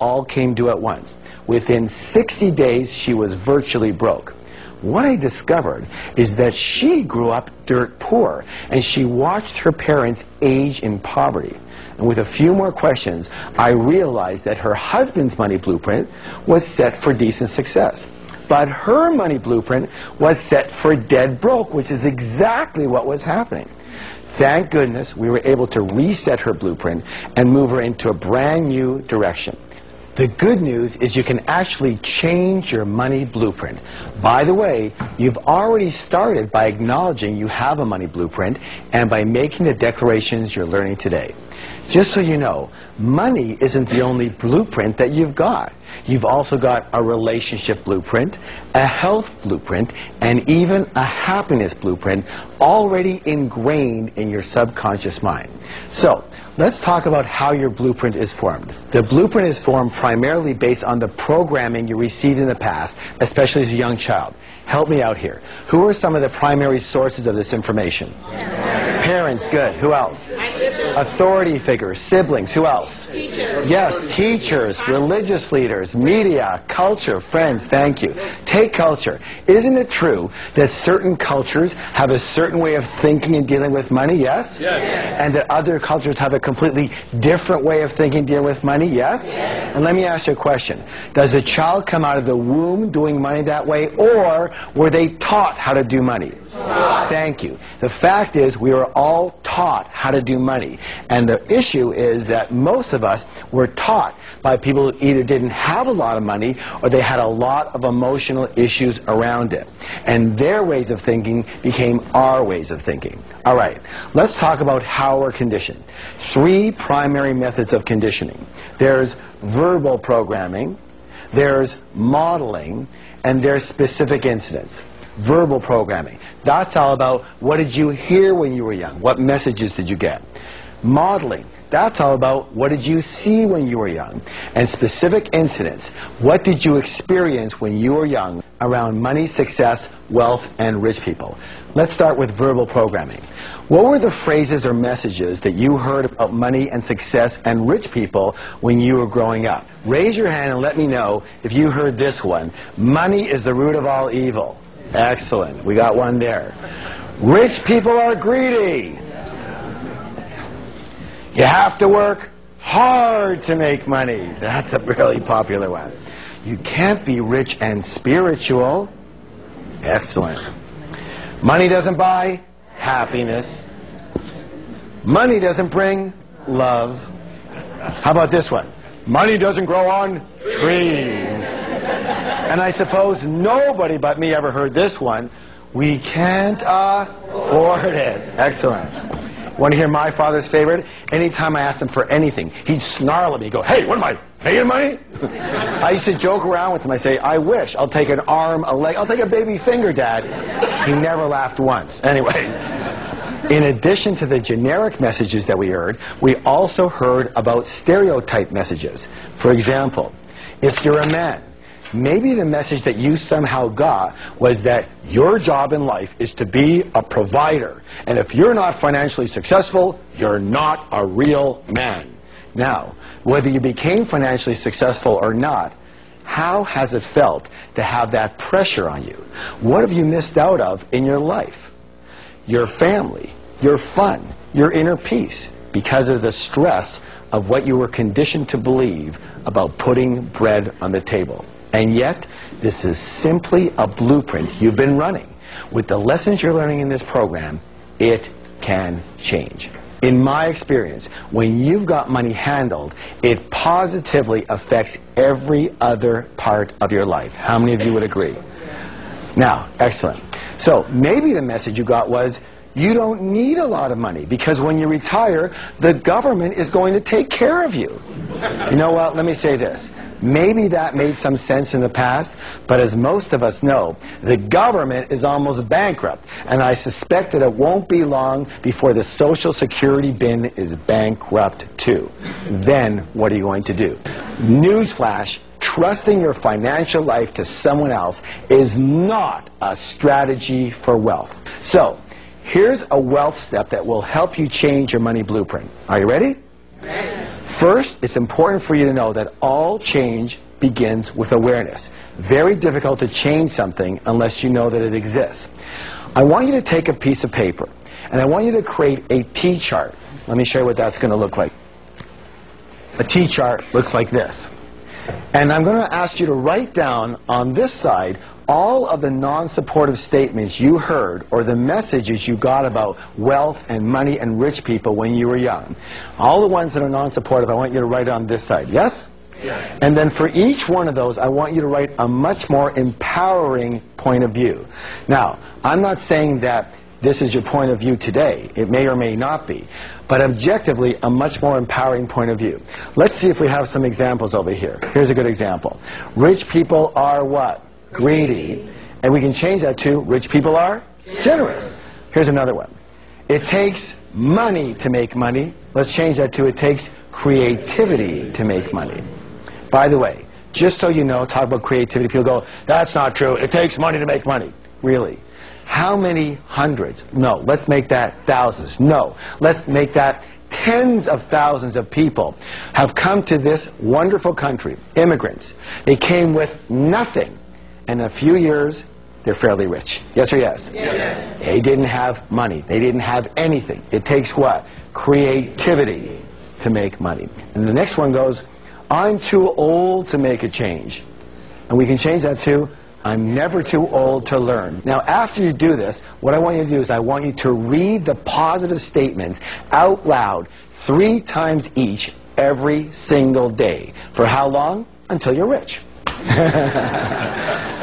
all came due at once. Within 60 days, she was virtually broke. What I discovered is that she grew up dirt poor, and she watched her parents age in poverty. And with a few more questions, I realized that her husband's money blueprint was set for decent success. But her money blueprint was set for dead broke, which is exactly what was happening. Thank goodness we were able to reset her blueprint and move her into a brand new direction. The good news is you can actually change your money blueprint. By the way, you've already started by acknowledging you have a money blueprint and by making the declarations you're learning today. Just so you know, money isn't the only blueprint that you've got. You've also got a relationship blueprint, a health blueprint, and even a happiness blueprint already ingrained in your subconscious mind. So, let's talk about how your blueprint is formed. The blueprint is formed primarily based on the programming you received in the past, especially as a young child. Help me out here. Who are some of the primary sources of this information? Parents, good. Who else? Authority figures, siblings. Who else? Teachers. Yes, teachers, religious leaders, media, culture, friends. Thank you. Take culture. Isn't it true that certain cultures have a certain way of thinking and dealing with money? Yes? Yes. And that other cultures have a completely different way of thinking and dealing with money? Yes? Yes. And let me ask you a question. Does the child come out of the womb doing money that way, or were they taught how to do money? Thank you. The fact is, we were all taught how to do money. And the issue is that most of us were taught by people who either didn't have a lot of money or they had a lot of emotional issues around it. And their ways of thinking became our ways of thinking. All right, let's talk about how we're conditioned. 3 primary methods of conditioning. There's verbal programming, there's modeling, and there's specific incidents. Verbal programming. That's all about what did you hear when you were young? What messages did you get? Modeling. That's all about what did you see when you were young? And specific incidents. What did you experience when you were young around money, success, wealth, and rich people? Let's start with verbal programming. What were the phrases or messages that you heard about money and success and rich people when you were growing up? Raise your hand and let me know if you heard this one. Money is the root of all evil. Excellent. We got one there. Rich people are greedy. You have to work hard to make money. That's a really popular one. You can't be rich and spiritual. Excellent. Money doesn't buy happiness. Money doesn't bring love. How about this one? Money doesn't grow on trees. And I suppose nobody but me ever heard this one. We can't afford it. Excellent. Want to hear my father's favorite? Anytime I asked him for anything, he'd snarl at me, go, "Hey, what am I, paying money?" I used to joke around with him. I say, "I wish. I'll take an arm, a leg. I'll take a baby finger, Dad." He never laughed once. Anyway, in addition to the generic messages that we heard, we also heard about stereotype messages. For example, if you're a man, maybe the message that you somehow got was that your job in life is to be a provider. And if you're not financially successful, you're not a real man. Now, whether you became financially successful or not, how has it felt to have that pressure on you? What have you missed out of in your life? Your family, your fun, your inner peace, because of the stress of what you were conditioned to believe about putting bread on the table. And yet, this is simply a blueprint you've been running. With the lessons you're learning in this program, it can change. In my experience, when you've got money handled, it positively affects every other part of your life. How many of you would agree? Now, excellent. So maybe the message you got was, you don't need a lot of money because when you retire, the government is going to take care of you. You know what? Let me say this. Maybe that made some sense in the past, but as most of us know, the government is almost bankrupt, and I suspect that it won't be long before the Social Security bin is bankrupt too. Then what are you going to do? Newsflash, trusting your financial life to someone else is not a strategy for wealth. So, here's a wealth step that will help you change your money blueprint. Are you ready? Ready. First, it's important for you to know that all change begins with awareness. Very difficult to change something unless you know that it exists. I want you to take a piece of paper, and I want you to create a T-chart. Let me show you what that's going to look like. A T-chart looks like this. And I'm going to ask you to write down on this side all of the non-supportive statements you heard or the messages you got about wealth and money and rich people when you were young. All the ones that are non-supportive, I want you to write on this side. Yes? Yes. And then for each one of those, I want you to write a much more empowering point of view. Now, I'm not saying that this is your point of view today. It may or may not be. But objectively, a much more empowering point of view. Let's see if we have some examples over here. Here's a good example. Rich people are what? Greedy. And we can change that to rich people are generous. Here's another one. It takes money to make money. Let's change that to it takes creativity to make money. By the way, just so you know, talk about creativity, people go, that's not true. It takes money to make money. Really? How many hundreds? No. Let's make that thousands. No. Let's make that tens of thousands of people have come to this wonderful country, immigrants. They came with nothing. And in a few years, they're fairly rich. Yes or yes? Yes. They didn't have money. They didn't have anything. It takes what? Creativity to make money. And the next one goes, I'm too old to make a change. And we can change that to, I'm never too old to learn. Now, after you do this, what I want you to do is I want you to read the positive statements out loud 3 times each every single day. For how long? Until you're rich.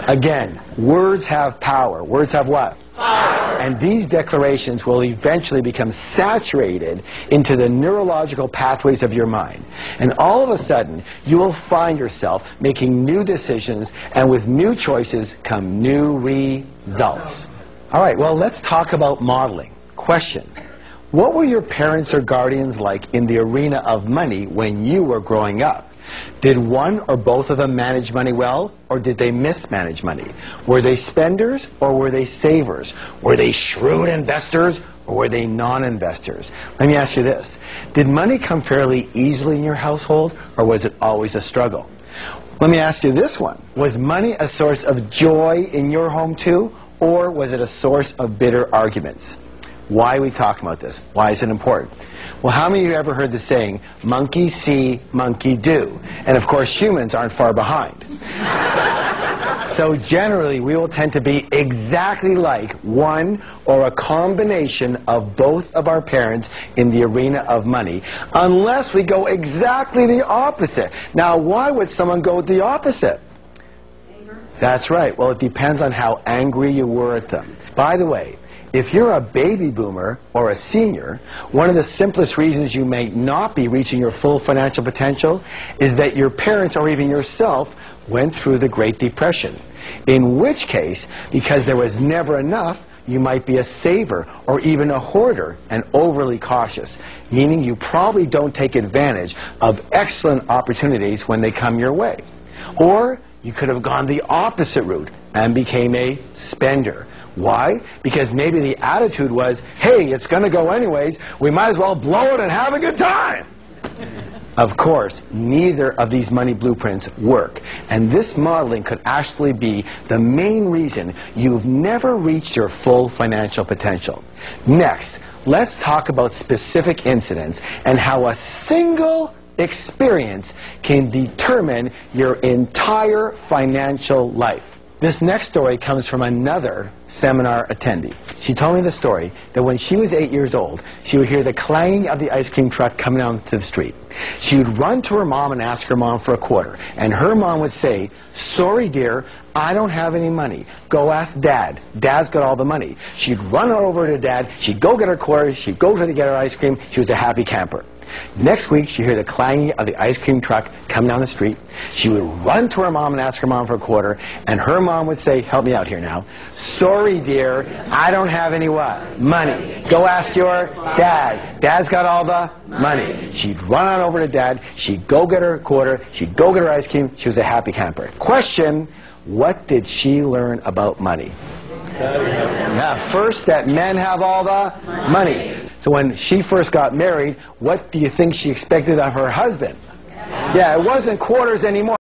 Again, words have power. Words have what? Power. And these declarations will eventually become saturated into the neurological pathways of your mind. And all of a sudden, you will find yourself making new decisions, and with new choices come new results. All right, well, let's talk about modeling. Question. What were your parents or guardians like in the arena of money when you were growing up? Did one or both of them manage money well, or did they mismanage money? Were they spenders, or were they savers? Were they shrewd investors, or were they non-investors? Let me ask you this. Did money come fairly easily in your household, or was it always a struggle? Let me ask you this one. Was money a source of joy in your home too, or was it a source of bitter arguments? Why are we talking about this? Why is it important? Well, how many of you ever heard the saying, monkey see, monkey do? And of course, humans aren't far behind. So generally, we will tend to be exactly like one or a combination of both of our parents in the arena of money, unless we go exactly the opposite. Now, why would someone go the opposite? Anger. That's right. Well, it depends on how angry you were at them. By the way, if you're a baby boomer or a senior, one of the simplest reasons you may not be reaching your full financial potential is that your parents or even yourself went through the Great Depression. In which case, because there was never enough, you might be a saver or even a hoarder and overly cautious, meaning you probably don't take advantage of excellent opportunities when they come your way. Or you could have gone the opposite route and became a spender. Why? Because maybe the attitude was, hey, it's going to go anyways, we might as well blow it and have a good time. Of course, neither of these money blueprints work. And this modeling could actually be the main reason you've never reached your full financial potential. Next, let's talk about specific incidents and how a single experience can determine your entire financial life. This next story comes from another seminar attendee. She told me the story that when she was 8 years old, she would hear the clanging of the ice cream truck coming down to the street. She would run to her mom and ask her mom for a quarter. And her mom would say, sorry, dear, I don't have any money. Go ask Dad. Dad's got all the money. She'd run over to Dad. She'd go get her quarter. She'd go to get her ice cream. She was a happy camper. Next week, she'd hear the clanging of the ice cream truck come down the street. She would run to her mom and ask her mom for a quarter, and her mom would say, help me out here now. Sorry, dear, I don't have any what? Money. Go ask your dad. Dad's got all the money. She'd run on over to Dad. She'd go get her quarter. She'd go get her ice cream. She was a happy camper. Question, what did she learn about money? First, that men have all the money. So when she first got married, what do you think she expected of her husband? Yeah, it wasn't quarters anymore.